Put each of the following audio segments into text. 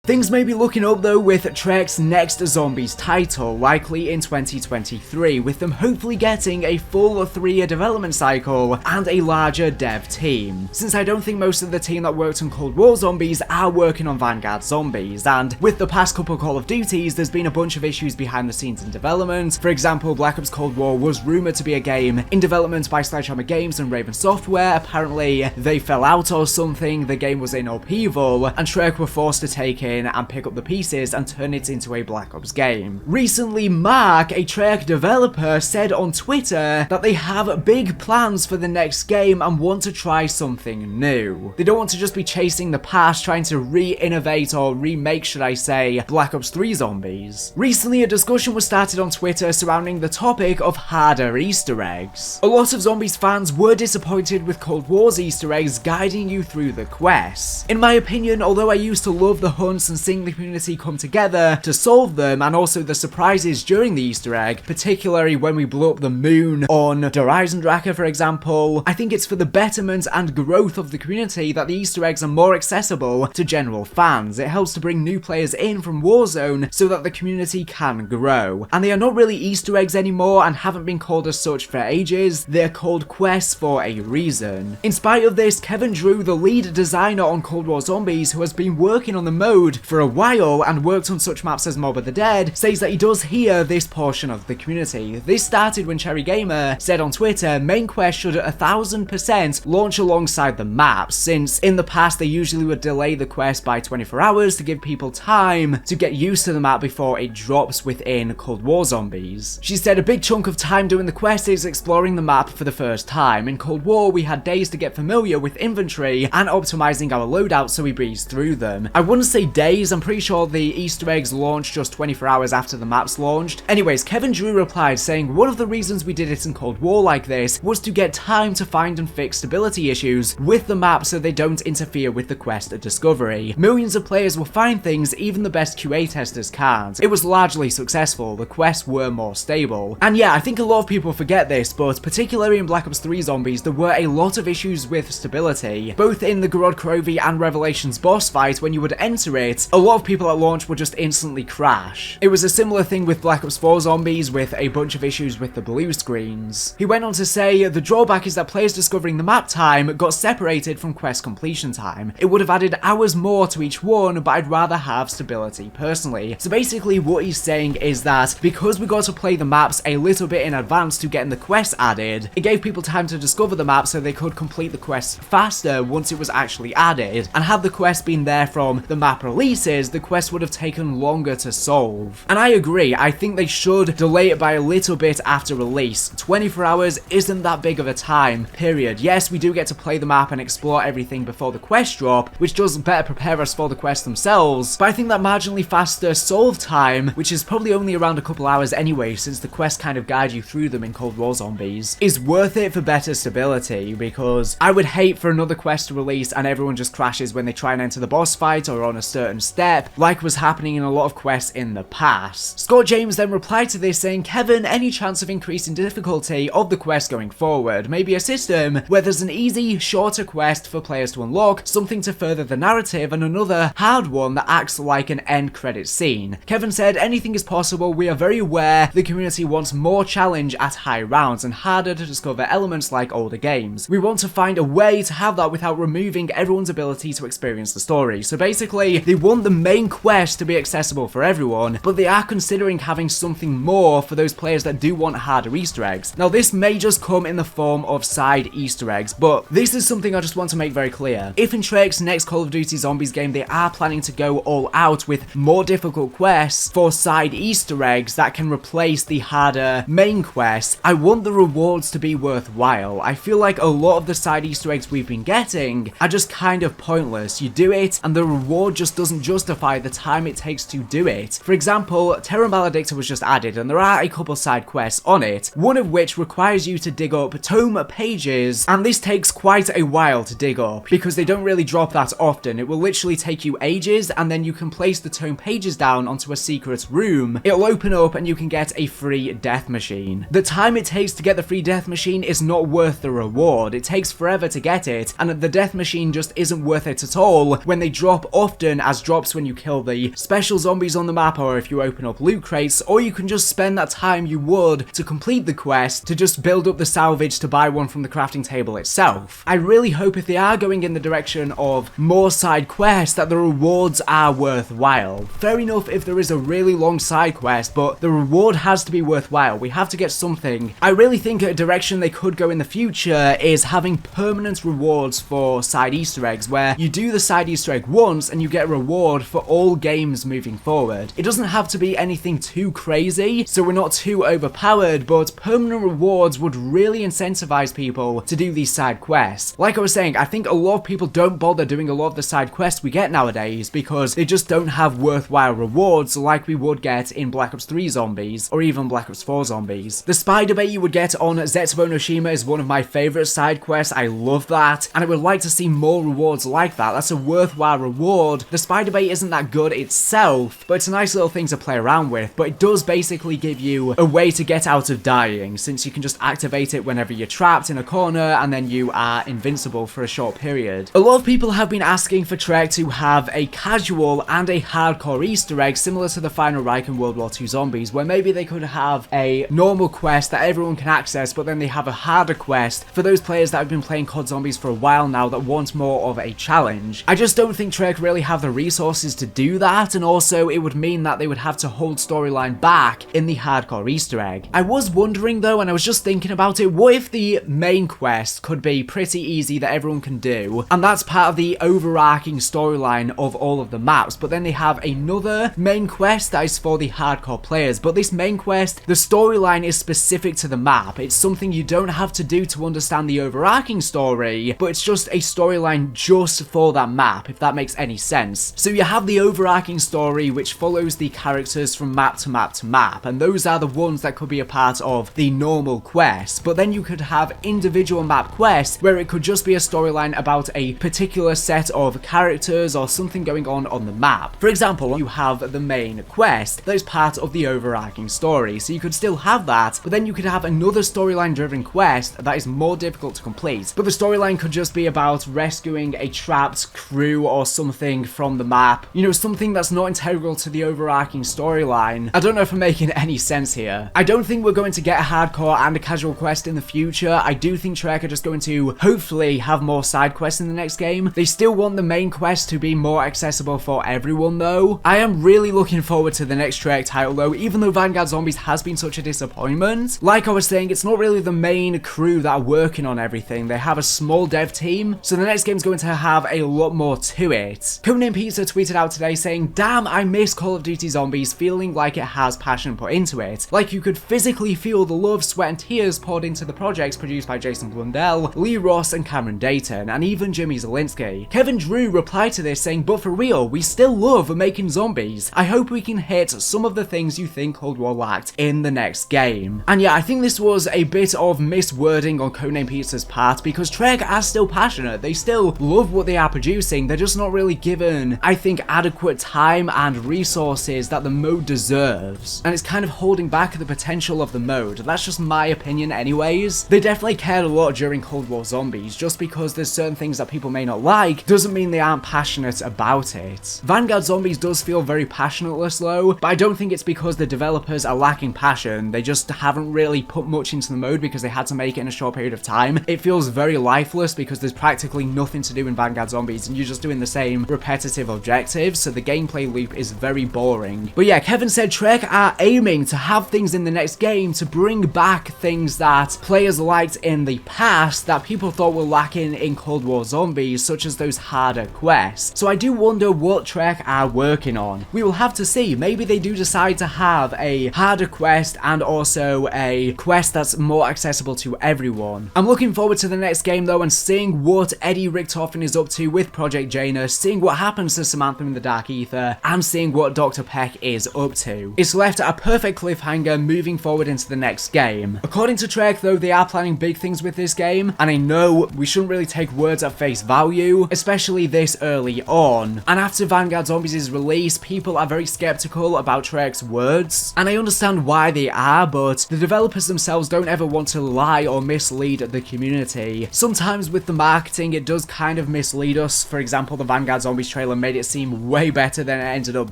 Things may be looking up though with Treyarch's next Zombies title, likely in 2023, with them hopefully getting a full 3-year development cycle and a larger dev team, since I don't think most of the team that worked on Cold War Zombies are working on Vanguard Zombies, and with the past couple Call of Duties there's been a bunch of issues behind the scenes in development. For example, Black Ops Cold War was rumoured to be a game in development by Sledgehammer Games and Raven Software. Apparently they fell out or something, the game was in upheaval, and Treyarch were forced to take it and pick up the pieces and turn it into a Black Ops game. Recently, Mark, a Treyarch developer, said on Twitter that they have big plans for the next game and want to try something new. They don't want to just be chasing the past, trying to re-innovate or remake, should I say, Black Ops 3 Zombies. Recently, a discussion was started on Twitter surrounding the topic of harder Easter eggs. A lot of Zombies fans were disappointed with Cold War's Easter eggs guiding you through the quests. In my opinion, although I used to love the hunts and seeing the community come together to solve them, and also the surprises during the Easter egg, particularly when we blew up the moon on Der Eisendrache, for example, I think it's for the betterment and growth of the community that the Easter eggs are more accessible to general fans. It helps to bring new players in from Warzone so that the community can grow. And they are not really Easter eggs anymore and haven't been called as such for ages. They're called quests for a reason. In spite of this, Kevin Drew, the lead designer on Cold War Zombies, who has been working on the mode for a while and worked on such maps as Mob of the Dead, says that he does hear this portion of the community. This started when Cherry Gamer said on Twitter, main quest should 1000% launch alongside the maps, since in the past they usually would delay the quest by 24 hours to give people time to get used to the map before it drops within Cold War Zombies. She said a big chunk of time doing the quest is exploring the map for the first time. In Cold War we had days to get familiar with inventory and optimizing our loadouts so we breezed through them. I wouldn't say days, I'm pretty sure the Easter eggs launched just 24 hours after the maps launched. Anyways, Kevin Drew replied saying, one of the reasons we did it in Cold War like this was to get time to find and fix stability issues with the map so they don't interfere with the quest discovery. Millions of players will find things even the best QA testers can't. It was largely successful, the quests were more stable. And yeah, I think a lot of people forget this, but particularly in Black Ops 3 Zombies, there were a lot of issues with stability. Both in the Gorod Krovi and Revelations boss fight, when you would enter it, a lot of people at launch would just instantly crash. It was a similar thing with Black Ops 4 Zombies, with a bunch of issues with the blue screens. He went on to say, the drawback is that players discovering the map time got separated from quest completion time. It would have added hours more to each one, but I'd rather have stability personally. So basically what he's saying is that because we got to play the maps a little bit in advance to getting the quests added, it gave people time to discover the map so they could complete the quests faster once it was actually added. And had the quest been there from the map releases, the quest would have taken longer to solve. And I agree, I think they should delay it by a little bit after release. 24 hours isn't that big of a time, period. Yes, we do get to play the map and explore everything before the quest drop, which does better prepare us for the quests themselves, but I think that marginally faster solve time, which is probably only around a couple hours anyway, since the quests kind of guide you through them in Cold War Zombies, is worth it for better stability, because I would hate for another quest to release and everyone just crashes when they try and enter the boss fight or on a certain step, like was happening in a lot of quests in the past. Scott James then replied to this saying, Kevin, any chance of increasing difficulty of the quest going forward? Maybe a system where there's an easy, shorter quest for players to unlock, something to further the narrative, and another hard one that acts like an end credit scene. Kevin said, anything is possible, we are very aware the community wants more challenge at high rounds and harder to discover elements like older games. We want to find a way to have that without removing everyone's ability to experience the story. So basically, they want the main quest to be accessible for everyone, but they are considering having something more for those players that do want harder Easter eggs. Now this may just come in the form of side Easter eggs, but this is something I just want to make very clear. If in Treyarch's next Call of Duty Zombies game they are planning to go all out with more difficult quests for side Easter eggs that can replace the harder main quests, I want the rewards to be worthwhile. I feel like a lot of the side Easter eggs we've been getting are just kind of pointless. You do it and the reward just doesn't justify the time it takes to do it. For example, Terra Maledicta was just added and there are a couple side quests on it, one of which requires you to dig up tome pages, and this takes quite a while to dig up because they don't really drop that often. It will literally take you ages, and then you can place the tome pages down onto a secret room. It'll open up and you can get a free death machine. The time it takes to get the free death machine is not worth the reward. It takes forever to get it, and the death machine just isn't worth it at all when they drop often as drops when you kill the special zombies on the map, or if you open up loot crates, or you can just spend that time you would to complete the quest to just build up the salvage to buy one from the crafting table itself. I really hope if they are going in the direction of more side quests that the rewards are worthwhile. Fair enough if there is a really long side quest, but the reward has to be worthwhile. We have to get something. I really think a direction they could go in the future is having permanent rewards for side Easter eggs, where you do the side Easter egg once and you get a reward for all games moving forward. It doesn't have to be anything too crazy, so we're not too overpowered, but permanent rewards would really incentivize people to do these side quests. Like I was saying, I think a lot of people don't bother doing a lot of the side quests we get nowadays because they just don't have worthwhile rewards like we would get in Black Ops 3 Zombies or even Black Ops 4 Zombies. The spider bait you would get on Zetsubo no Shima is one of my favorite side quests. I love that, and I would like to see more rewards like that. That's a worthwhile reward. The spider bait isn't that good itself, but it's a nice little thing to play around with, but it does basically give you a way to get out of dying, since you can just activate it whenever you're trapped in a corner and then you are invincible for a short period. A lot of people have been asking for Treyarch to have a casual and a hardcore Easter egg similar to the Final Reich and World War II Zombies, where maybe they could have a normal quest that everyone can access, but then they have a harder quest for those players that have been playing COD Zombies for a while now that want more of a challenge. I just don't think Treyarch really have the resources to do that, and also it would mean that they would have to hold storyline back in the hardcore Easter egg. I was wondering though, and I was just thinking about it, what if the main quest could be pretty easy that everyone can do, and that's part of the overarching storyline of all of the maps, but then they have another main quest that is for the hardcore players, but this main quest, the storyline is specific to the map. It's something you don't have to do to understand the overarching story, but it's just a storyline just for that map, if that makes any sense. So you have the overarching story which follows the characters from map to map to map, and those are the ones that could be a part of the normal quest, but then you could have individual map quests where it could just be a storyline about a particular set of characters or something going on the map. For example, you have the main quest that is part of the overarching story, so you could still have that, but then you could have another storyline driven quest that is more difficult to complete, but the storyline could just be about rescuing a trapped crew or something from the map, you know, something that's not integral to the overarching storyline. I don't know if I'm making any sense here. I don't think we're going to get a hardcore and a casual quest in the future. I do think Treyarch are just going to hopefully have more side quests in the next game. They still want the main quest to be more accessible for everyone though. I am really looking forward to the next Treyarch title though, even though Vanguard Zombies has been such a disappointment. Like I was saying, it's not really the main crew that are working on everything. They have a small dev team, so the next game's going to have a lot more to it. Codename Pizza tweeted out today saying, "Damn, I miss Call of Duty Zombies, feeling like it has passion put into it. Like you could physically feel the love, sweat and tears poured into the projects produced by Jason Blundell, Lee Ross and Cameron Dayton, and even Jimmy Zielinski." Kevin Drew replied to this saying, "But for real, we still love making zombies. I hope we can hit some of the things you think Cold War lacked in the next game." And yeah, I think this was a bit of miswording on Codename Pizza's part, because Treyarch are still passionate. They still love what they are producing. They're just not really given, I think, adequate time and resources that the mode deserves. And it's kind of holding back the potential of the mode. That's just my opinion anyways. They definitely cared a lot during Cold War Zombies. Just because there's certain things that people may not like doesn't mean they aren't passionate about it. Vanguard Zombies does feel very passionateless though, but I don't think it's because the developers are lacking passion. They just haven't really put much into the mode because they had to make it in a short period of time. It feels very lifeless because there's practically nothing to do in Vanguard Zombies and you're just doing the same repetitive objectives, so the gameplay loop is very boring. But yeah, Kevin said Treyarch are aiming to have things in the next game to bring back things that players liked in the past that people thought were lacking in Cold War Zombies, such as those harder quests. So I do wonder what Treyarch are working on. We will have to see. Maybe they do decide to have a harder quest and also a quest that's more accessible to everyone. I'm looking forward to the next game though and seeing what Eddie Richtofen is up to with Project Janus, seeing what happens to Samantha in the Dark Ether, and seeing what Dr. Peck is up to. It's left a perfect cliffhanger moving forward into the next game. According to Treyarch though, they are planning big things with this game, and I know we shouldn't really take words at face value, especially this early on. And after Vanguard Zombies' release, people are very skeptical about Treyarch's words, and I understand why they are, but the developers themselves don't ever want to lie or mislead the community. Sometimes with the marketing, it does kind of mislead us. For example, the Vanguard Zombies trailer and made it seem way better than it ended up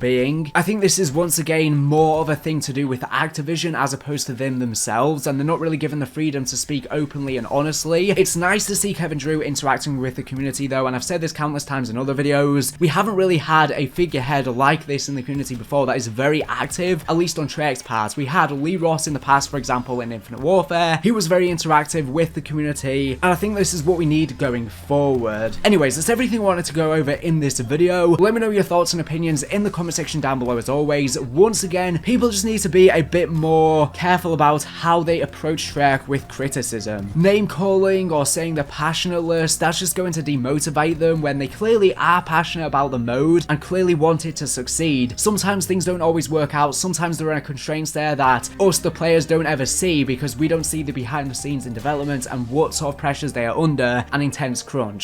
being. I think this is once again more of a thing to do with Activision as opposed to them themselves, and they're not really given the freedom to speak openly and honestly. It's nice to see Kevin Drew interacting with the community though, and I've said this countless times in other videos. We haven't really had a figurehead like this in the community before that is very active, at least on Treyarch's part. We had Lee Ross in the past, for example, in Infinite Warfare. He was very interactive with the community, and I think this is what we need going forward. Anyways, that's everything I wanted to go over in this video. Let me know your thoughts and opinions in the comment section down below as always. Once again, people just need to be a bit more careful about how they approach Treyarch with criticism. Name calling or saying they're passionateless, that's just going to demotivate them when they clearly are passionate about the mode and clearly want it to succeed. Sometimes things don't always work out, sometimes there are constraints there that us the players don't ever see because we don't see the behind the scenes in development and what sort of pressures they are under and intense crunch.